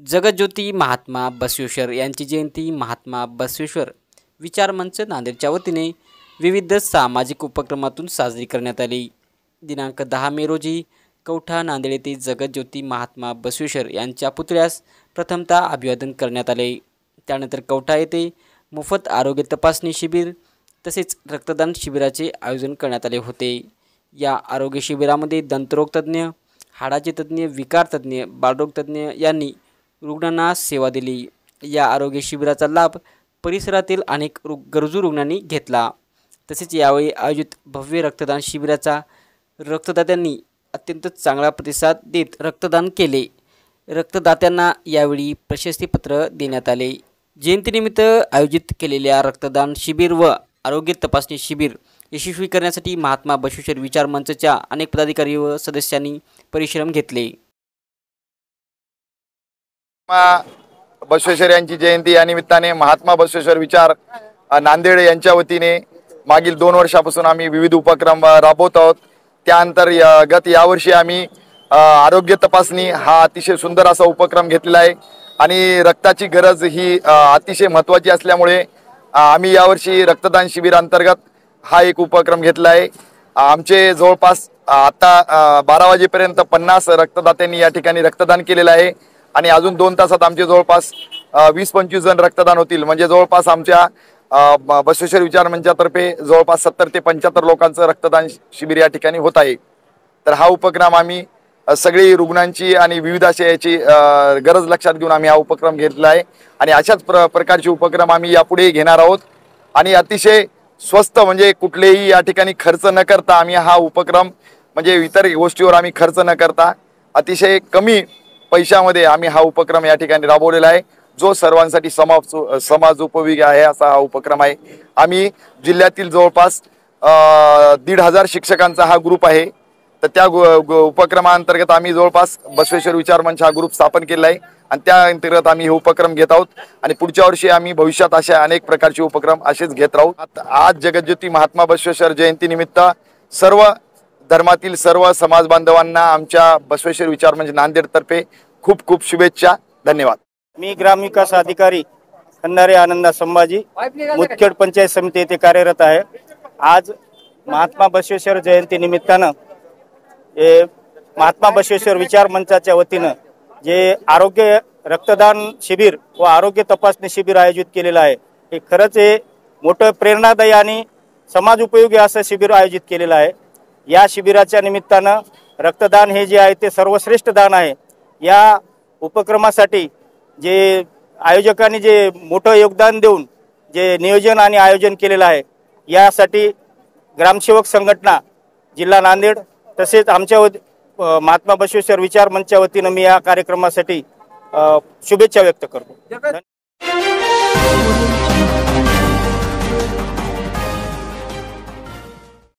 जगज्योती महात्मा बसवेश्वर यांची जयंती महात्मा बसवेश्वर विचार मंच नांदेडच्या वतीने विविध सामाजिक उपक्रमातून साजरी करण्यात आली। दिनांक 10 मे रोजी कवठा नांदेड येथे जगज्योती महात्मा बसवेश्वर यांच्या पुतळ्यास प्रथमतः अभिवादन करण्यात आले। त्यानंतर कवठा येथे मोफत आरोग्य तपासणी शिबिर तसेच रक्तदान शिबिराचे आयोजन करण्यात आले होते। या आरोग्य शिबिरामध्ये दंतरोग तज्ञ, हाडाचे तज्ञ, विकार तज्ञ, बालरोग तज्ञ यांनी रुग्णांना सेवा दिली। या आरोग्य शिबिराचा लाभ परिसरातील अनेक गरजू रुग्णांनी घेतला। तसेच यावेळी आयोजित भव्य रक्तदान शिबिराचा रक्तदात्यांनी अत्यंत चांगला प्रतिसाद देत रक्तदान केले। रक्तदात्यांना यावेळी प्रशस्तीपत्र देण्यात आले। जयंतीनिमित्त आयोजित केलेल्या रक्तदान शिबिर व आरोग्य तपासणी शिबिर यशस्वी करण्यासाठी महात्मा बसवेश्वर विचार मंचच्या अनेक पदाधिकारी व सदस्यांनी परिश्रम घेतले। बसवेश्वर यांची जयंती या निमित्ताने महात्मा बसवेश्वर विचार नांदेड यांच्या वतीने मागील 2 वर्षापासून आम्ही विविध उपक्रम राबवत आहोत। त्या अंतर्गत यावर्षी आम्ही आरोग्य तपासणी हा अतिशय सुंदर असा उपक्रम घेतलेला आहे आणि रक्ताची गरज ही अतिशय महत्त्वाची असल्यामुळे आम्ही यावर्षी रक्तदान शिबिर अंतर्गत हा एक उपक्रम घेतला आहे। आमचे जवळपास आता 12 वाजेपर्यंत 50 रक्तदात्यांनी या ठिकाणी रक्तदान केलेलं आहे आणि अजून 2 तासात आमचे जवळपास 20-25 जण रक्तदान होतील। म्हणजे जवळपास आमच्या बसवेश्वर विचार मंचातर्फे जवळपास 70 ते 75 लोकांचं रक्तदान शिबिर या ठिकाणी होत आहे। तर हा उपक्रम आम्ही सगळी रुग्णांची आणि विविध अशा याची गरज लक्षात घेऊन आम्ही हा उपक्रम घेतला आहे आणि अशाच प्रकारचे उपक्रम आम्ही यापुढे घेणार आहोत आणि अतिशय स्वस्त म्हणजे कुठलेही या ठिकाणी खर्च न करता आम्ही हा उपक्रम म्हणजे इतर गोष्टीवर आम्ही खर्च न करता अतिशय कमी पैशामध्ये आम्ही हा उपक्रम या ठिकाणी राबवलेला आहे, जो सर्वांसाठी समाजोपयोगी आहे असा हा उपक्रम आहे। आम्ही जिल्ह्यातील जवळपास 1,500 शिक्षकांचा हा ग्रुप आहे। तर त्या उपक्रमांतर्गत आम्ही जवळपास बसवेश्वर विचार मंच हा ग्रुप स्थापन केला आहे आणि त्या अंतर्गत आम्ही हे उपक्रम घेत आहोत आणि पुढच्या वर्षी आम्ही भविष्यात अशा अनेक प्रकारचे उपक्रम असेच घेत राहू। आज जगज्योती महात्मा बसवेश्वर जयंती निमित्त सर्व धर्मातील सर्व समाज बांधवांना आमच्या बसवेश्वर विचार मंच नांदेड तर्फे खूप खूप शुभेच्छा। धन्यवाद। मी ग्रामविकास अधिकारी खंदारे आनंदा संभाजी मुदखेड पंचायत समिती येथे कार्यरत आहे। आज महात्मा बसवेश्वर जयंती निमित्तानं महात्मा बसवेश्वर विचार मंचाच्या वतीनं जे आरोग्य रक्तदान शिबिर व आरोग्य तपासणी शिबिर आयोजित केलेलं आहे, हे खरंच हे मोठं प्रेरणादायी आणि समाज उपयोगी असं शिबिर आयोजित केलेलं आहे। या शिबिराच्या निमित्तानं रक्तदान हे जे आहे ते सर्वश्रेष्ठ दान आहे। या उपक्रमासाठी जे आयोजकांनी जे मोठं योगदान देऊन जे नियोजन आणि आयोजन केलेलं आहे, यासाठी ग्रामसेवक संघटना जिल्हा नांदेड तसेच आमच्या महात्मा बसवेश्वर विचार मंचच्या वतीनं मी या कार्यक्रमासाठी शुभेच्छा व्यक्त करतो।